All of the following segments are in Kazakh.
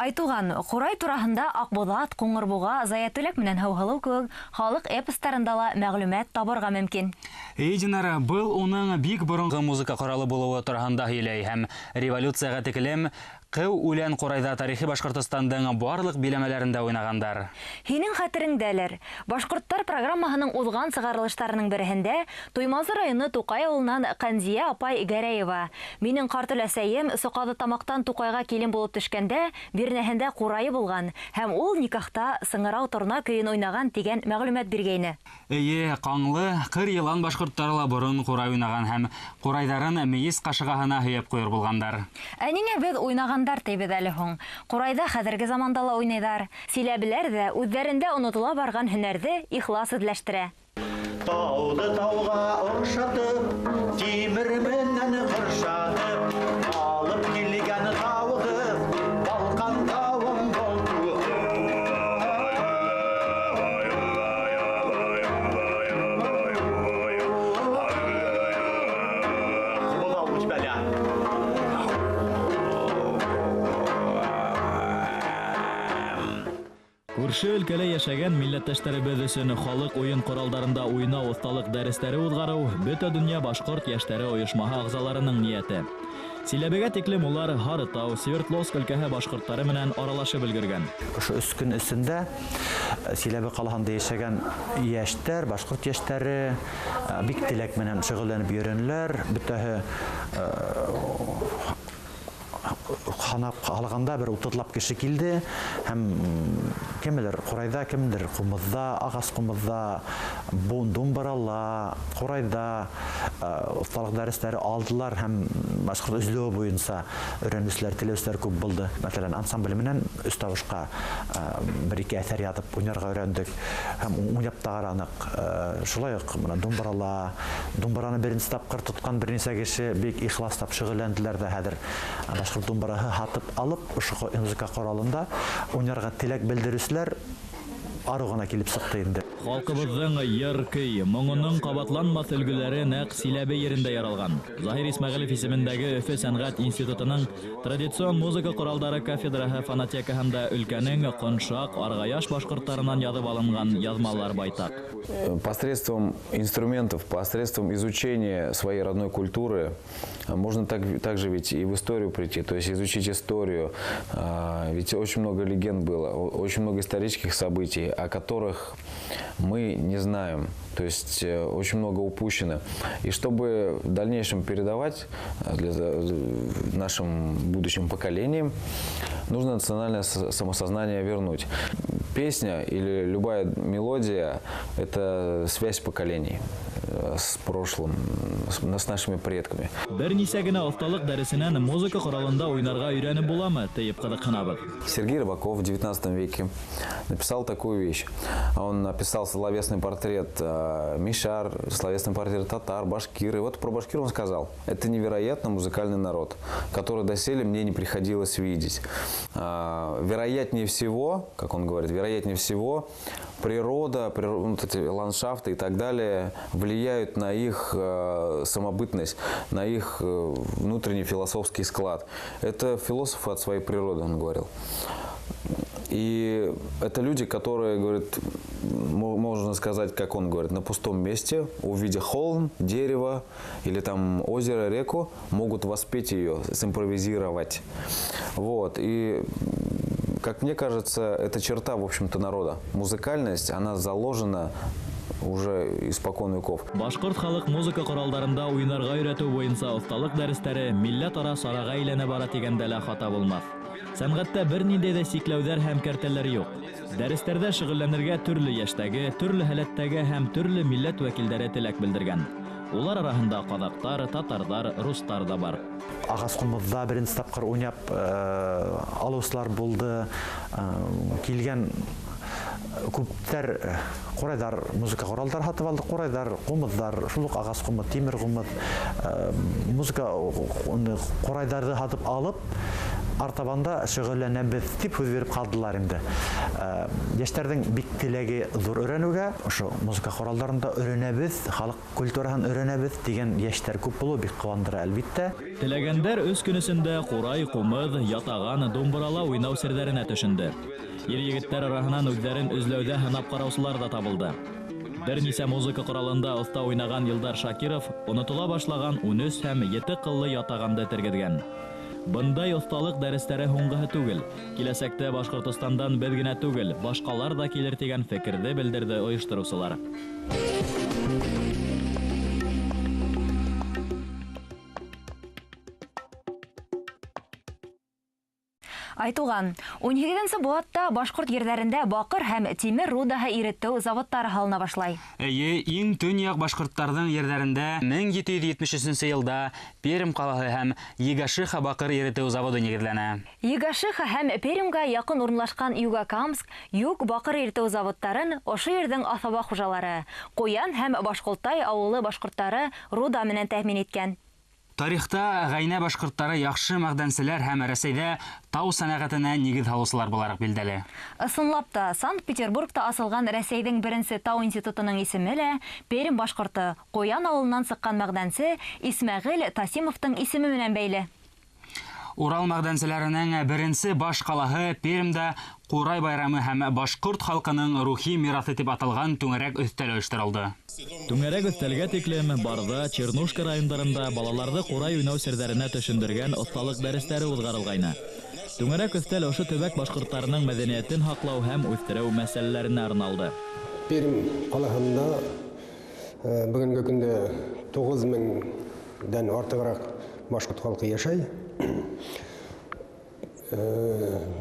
Айтуған, Курай тураһында Акбулат, Куңырбуга, Заятүлек менән Һәүһылыу кеүек халык эпостарында ла мәгълүмат табырга мөмкин. Динара, был уның бик борынгы музыка коралы булуы тураһында һөйләй һәм революцияга текелем Кыу үлән Курайда тарихи Башкортостандың барлык биләмәләрендә уйнагандар. Һинең хәтереңдәлер. Башкорттар программаһының узган сыгарылыштарының береһендә Туймазы районы Тукай авылыннан Канзия апай Гәрәева. Минең карт өләсәем Сокады тамактан Тукайга килен булып төшкәндә бирнәһендә Курайы булган һәм ул никахта Сыңырау торна көйен уйнаган дигән мәгълүмат биргәйне. Әйе, каңлы, кыр елан башкорттарла борын Курай уйнаган һәм Курайдарын мейес кашыгаһына һөяп куйыр булгандар. Ә ниңә беҙ уйнагандар тибеҙ әле һуң? Курайда хәҙерге заманда ла уйнайҙар. Силәбеләр ҙә үҙҙәрендә онотола барган һөнәрҙе ихлас эҙләштерә. Тауды тауға ошатып, тимер менән ҡыршатып, алып килгән тауығып, балҡан тауым булды. Күрше өлкәлә яшәгән милләттәштәребез өсөн халык уен коралдарында уйнау осталык дәресләре узгару бөтә дөнья башкорт яшьтәре оешмаһы агзаларының нияте. Силәбегә тиклем улар Һарытау, Свердловск өлкәһе башкортлары менән аралашып өлгөргән. Ошо 3 көн эсендә Силәбе калаһында яшәгән яшьтәр, башкорт яшьтәре бик теләк менән шөгыльләнеп йөрөнләр. Бөтәһе ханап алганда бер 30 кеше килде һәм кемдер Курайда, кемдер Кумызда, Агас Кумызда, Думбарала, Курайда осталык дәресләре алдылар һәм башкорт үзлеге буенча өйрәнүчеләр, теләүчеләр күп булды. Мәсәлән, ансамбль менән өстәвышка бер-ике әсәр ятып уйнарга өйрәндек һәм уйнап та каранык. Шулай ук менә Думбараны беренче тапкыр тоткан берничә кеше бик ихласлап шөгыльләнделәр дә хәзер. Башкорт думбараһы һатып алып, ошо музыка коралында уйнарга теләк белдерүчеләр арыгына килеп сыкты инде. Халкыбызның йыр-көй, моңының кабатланмас өлгеләре нәкъ Силәбе ерендә яралган. Заһир Исмәгыйлев исемендәге Өфе сәнгать институтының традицион музыка коралдары кафедраһы фонотекаһында өлкәнең Коншак, Аргаяш башкортларынан язып алынган язмалар байтак. Посредством инструментов, посредством изучения своей родной культуры можно также ведь и в историю прийти, то есть изучить историю. Ведь очень много легенд было, очень много исторических событий, о которых мы не знаем, то есть очень много упущено. И чтобы в дальнейшем передавать для нашим будущим поколениям, нужно национальное самосознание вернуть. Песня или любая мелодия – это связь поколений с прошлым, с нашими предками. Бернисә генә осталык дәресенән музыка коралында уйнарга өйрәнеп буламы, тиеп кызыксынабыз. Сергей Рыбаков в 19 веке написал такую вещь. Он написал словесный портрет мишар, словесный портрет татар, башкир. И вот про башкир он сказал: это невероятно музыкальный народ, который доселе мне не приходилось видеть. Вероятнее всего, как он говорит, вероятнее всего, природа, вот эти ландшафты и так далее влияют на их самобытность, на их внутренний философский склад. Это философы от своей природы, он говорил. И это люди, которые, говорят, можно сказать, как он говорит, на пустом месте, увидя холм, дерево или там озеро, реку, могут воспеть ее, симпровизировать. Вот. И как мне кажется, это черта, в общем-то, народа. Музыкальность, она заложена уже испокон веков. Башкорт халык музыка коралдарында уйнарга өйрәтү буенча осталык дәресләре милләт-ара сарага әйләнә бара дигәндә лә хата булмас. Сәнгатьтә бернинди дә сикләүләр һәм кәртәләр юк. Дәресләрдә шөгыльләнергә төрле яшьтәге, төрле һәләттәге һәм төрле милләт вәкилләре теләк белдергән. Улар арасында казактар, татарлар, руслар да бар. Агас Кумызда беренче тапкыр уйнап алучылар булды. Килгән күптәр Курайдар музыка коралдар һатып алды. Курайдар, Кумыздар, шулык Агас Кумыз, Тимер Кумыз музыка Курайдарды һатып алып, артабанда шөгыльләнәбез дип һүз биреп калдылар инде. Яшьләрнең бик теләге зур өйрәнүгә, ошо музыка хоралларында өйрәнәбез, халык культураһын өйрәнәбез дигән яшьләр күп булу бик куандыра әлбиттә. Теләгәндәр үз көнесендә курай, кумыҙ, ятаган, думбырала уйнау серҙәренә төшөндө. Ир-егеттәр араһынан үҙҙәрен эзләүҙә һынап ҡараусылар да табылды. Бернисә музыка ҡоралында оҫта уйнаған Илдар Шакиров онотола башлаган 13 һәм 7 ҡыллы ятаганды тергеҙгән. Бындай оҫталыҡ дәрестәре һуңғыһы түгел. Киләсәктә Башҡортостандан беҙ генә түгел, башҡалар да килер тигән фекерҙе белдерҙе ойоштороусылар. Айтуған, 18-нче буатта башҡорт ерҙәрендә баҡыр һәм тимер рудаһы иретеү заводтары һалына башлай. Эйе, иң төньяҡ башҡорттарҙың ерҙәрендә 1773 йылда Пермь ҡалаһы һәм Егашиха баҡыр иретеү заводы нигеҙләнә. Егашиха һәм Пермгә яҡын урынлашҡан Югакамск, Юг баҡыр иретеү заводтарын ошо ерҙең аҫаба хужалары, Ҡуян һәм Башҡолтай ауылы башҡорттары руда менән тәьмин иткән. Тарихта ғайнә башҡорттары яҡшы мәғдәнселәр һәм Рәсәйҙә тау сәнәғәтенә нигеҙ һалыусылар булараҡ билдәле. Ысынлап та, Санкт-Петербургта асылған Рәсәйҙең беренсе тау институтының исеме лә Пермь башҡорты Ҡуян ауылынан сыҡҡан мәғдәнсе Исмәғил Тасимовтың исеме менән бәйле. Урал мәғдәнселәренең беренсе баш ҡалаһы Пермдә Ҡурай байрамы һәм башҡорт халҡының рухи мираҫы тип аталған түңәрәк өҫтәл ойошторолдо. Түңәрәк өҫтәлгә тиклем Барҙа, Чернушка райондарында балаларҙы ҡурай уйнау серҙәренә төшөндөргән оҫталыҡ дәрестәре уҙғарылғайны. Түңәрәк өҫтәл ошо төбәк башҡорттарының мәҙәниәтен һаҡлау һәм үҫтереү мәсьәләләренә арналды. Пермь ҡалаһында бөгөнгө көндә 9000-дән артығыраҡ башҡорт халҡы йәшәй.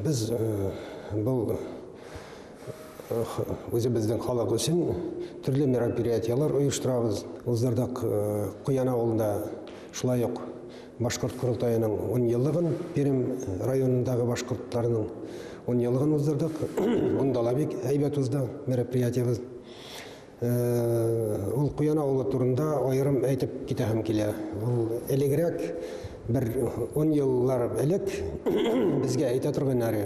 Біз бұл өзіміздің халық үшін түрлі мероприятиялар ойыштырабыз. Уздардық Ҡуян ауылында шулай уҡ башҡорт ҡоролтайының 10 йыллығын, Пермь районындағы башҡорттарының 10 йыллығын уздардық. Онда ла бик һәйбәт узды мероприятиябыз. Ул Ҡуян ауылы турында айырым әйтеп китәһем килә. Ул элегерәк bir 10 yıllar элек bizge әйтә торган нәре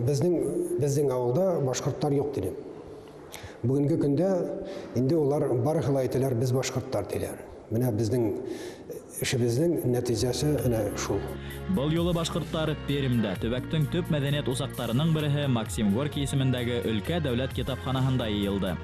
безнең авылда башҡорттар юҡ дине. Бүгенге көндә инде улар барыһы ла әйтәләр, без башҡорттар диләр. Менә безнең эшебезнең нәтиҗәсе әнә шул. Был юлы башҡорттар Пермдә төбәктең төп мәҙәниәт усаҡтарының береһе Максим Горький исемендәге өлкә дәүләт китапханаһында йыйылды.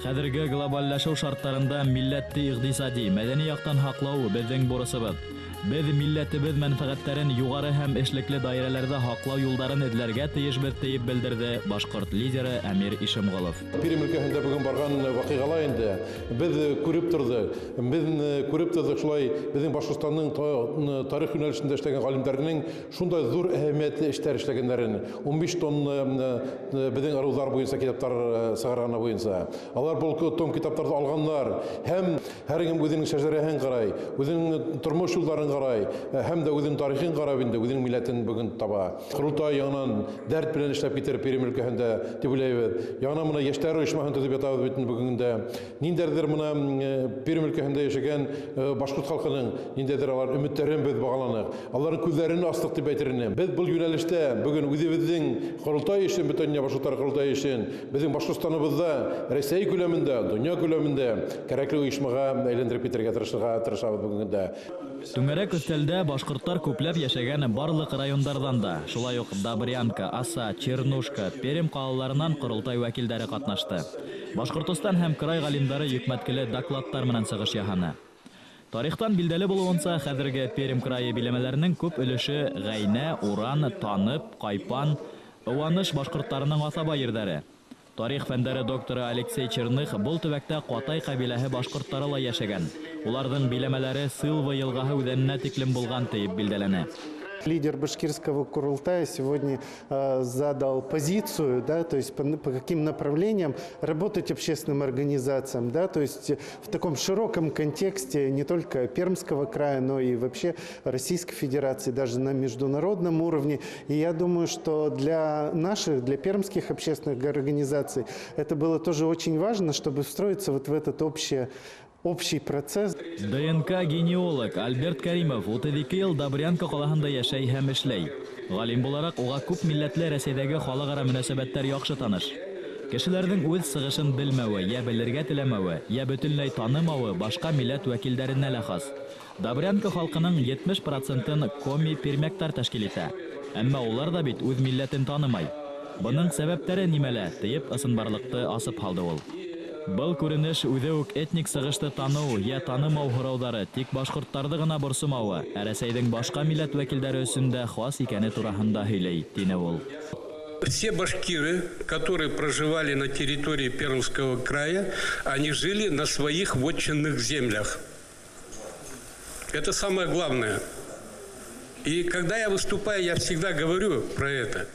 Хәҙерге глобаллашыу шарттарында милләтте иғтисади, мәҙәни яҡтан һаҡлау беҙҙең бурысыбыҙ. Беҙ милләтебеҙ мәнфәғәттәрен юғары һәм эшлекле даирәләрҙә һаҡлау юлдарын эҙләргә тейешбеҙ тиеп белдерҙе башҡорт лидеры Әмир Ишемғолов. Пермь өлкәһендә бүген барған ваҡиғалар инде беҙ күреп торҙоҡ. Беҙ күреп торҙоҡ шулай беҙҙең Башҡортостандың тарих йүнәлешендә эшләгән ғалимдарының шундай ҙур әһәмиәтле эштәр эшләгәндәрен. 15 тонн беҙҙең ырыуҙар буйынса китаптар сығарғаны буйынса. Алар был том китаптарҙы алғандар һәм һәр кем үҙенең шәжәрәһен ҡарай, үҙенең тормош юлдарын ҡарай, һәм дә үҙенең тарихын ҡарап инде, үҙенең милләтен бүгін таба. Ҡоролтай яңынан дәрт белән эшләп китер Пермь өлкәһендә дип уйлайбыҙ. Яңынан мына йәштәр ойошмаһын төҙөп ятабыҙ бит бүгенгә. Ниндәйҙер мына Пермь өлкәһендә йәшәгән башҡорт халҡының ниндәйҙер алар өмөттәрен беҙ бағаланыҡ. Аларҙың күҙҙәрен астыҡ дип әйтер инем. Беҙ был йүнәлештә бүген үҙебеҙҙең ҡоролтай өсөн, бөтөн башҡорттар ҡоролтай өсөн, беҙҙең Башҡортостаныбыҙҙа, Рәсәй күләмендә, донъя күләмендә кәрәкле ойошмаға әйләндереп китергә тырышабыҙ бүгенгә. Түңәрәк өҫтәлдә башҡорттар күпләп йәшәгән барлыҡ райондарҙан да, шулай уҡ Добрянка, Аса, Чернушка, Пермь ҡалаларынан ҡоролтай вәкилдәре ҡатнашты. Башҡортостан һәм край ғалимдары йөкмәткеле докладтар менән сығыш яһаны. Тарихтан билдәле булыуынса, хәҙерге Пермь крайы биләмәләренең күп өлөшө Ғәйнә, Уран, Танып, Ҡайпан, Ыуаныш башҡорттарының аҫаба ерҙәре. Тарих фәндәре докторы Алексей Черных был төбәктә Ҡатай ҡәбиләһе башҡорттары ла йәшәгән. Уларҙың биләмәләре Сылва йылғаһы үҙәненә тиклем булған тиеп билдәләнә. Лидер башкирского Курултая сегодня задал позицию, да, то есть по каким направлениям работать общественным организациям, да, то есть в таком широком контексте не только Пермского края, но и вообще Российской Федерации, даже на международном уровне. И я думаю, что для наших, для пермских общественных организаций это было тоже очень важно, чтобы встроиться вот в этот общее общий процесс. ДНК-генеолог Альберт Каримов 32 ел Добрянка қалаһында яшәй һәм эшләй. Галим буларак уга күп милләтле Рәсәйдәге халыкара мөнәсәбәттәр яхшы таныш. Кешеләрнең үз сыгышын белмәве, я белергә теләмәве, я бөтенләй танымавы башка милләт вәкилләренә лә хас. Добрянка халкының 70%-ын коми-пермяктар тәшкил итә. Әмма улар да бит үз милләтен танымай. Буның сәбәпләре нимәлә? Тиеп ысынбарлыкты асып халды ул. Был күренеш үзе үк этник сыгышты тану, я танымау һораулары тик башкорттарды гына борсымавы, ә Рәсәйнең башка милләт вәкилләре өчен дә хас икәне турында һөйләй, дине ул. Все башкиры, которые проживали на территории Пермского края, они жили на своих вотчинных землях. Это самое главное. И когда я выступаю, я всегда говорю про это.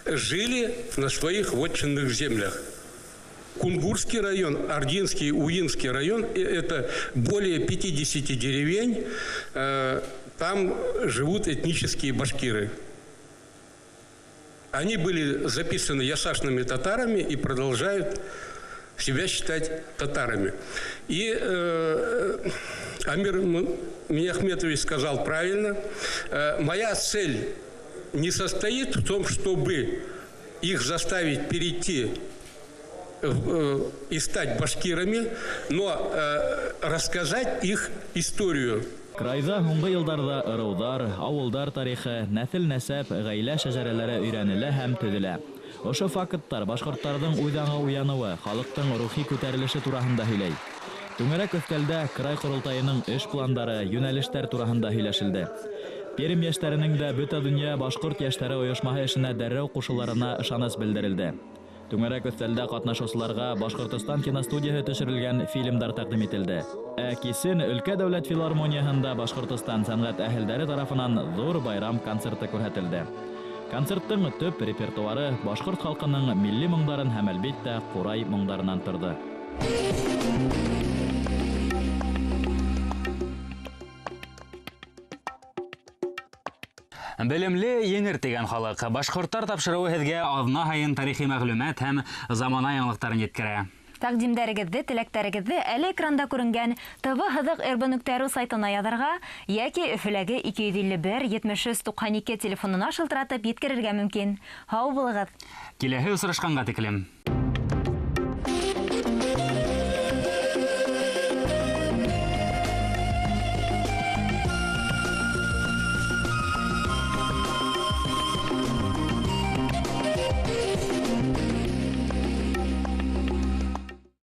Жили на своих вотчинных землях. Кунгурский район, Ординский, Уинский район, это более 50 деревень, там живут этнические башкиры. Они были записаны ясашными татарами и продолжают себя считать татарами. И Амир Миахметович сказал правильно, моя цель не состоит в том, чтобы их заставить перейти и стать башкирами, но рассказать их историю. Крайда һуңгы елдарда ырыудар, авылдар тарихы, нәсел-нәсәп, гаилә шәҗәрәләре өйрәнелә һәм төзелә. Ошо факттар башкортларның уйдаңа уянуы, халыктың рухи күтәрелеше турында һөйләй. Түңәрәк өстәлдә край корылтайының эш пландары, юнәлештәр турында һөйләшелде. Пермь яшьләренең дә бөтә дөнья башкорт яшьләре оешмаһы эшенә дәррәү кушыларына ышаныс белдерелде. Түңәрәк өстәлдә катнашучыларга Башкортстан киностудияһы төшерелгән фильмдар тәкъдим ителде. Кисен өлкә дәүләт филармонияһында Башкортстан сәнгать әһелләре тарафынан зур байрам концерты күрһәтелде. Концерттың төп репертуары башкорт халкының милли моңдарын һәм әлбәттә Курай моңдарынан торды. Белемле еңер тигән халык. Башкорттар тапшыруы һеҙгә аҙна һайын тарихи мәғлүмәт һәм замана яңылыҡтарын еткерә. Тәҡдимдәрегеҙҙе, теләктәрегеҙҙе әле экранда күренгән tv-һыҙыҡ.ру сайтына яҙырға, йәки Өфөләге 251-73-92 телефонына шылтыратып еткерергә мөмкин. Һау булығыҙ. Киләһе осрашҡанға тиклем.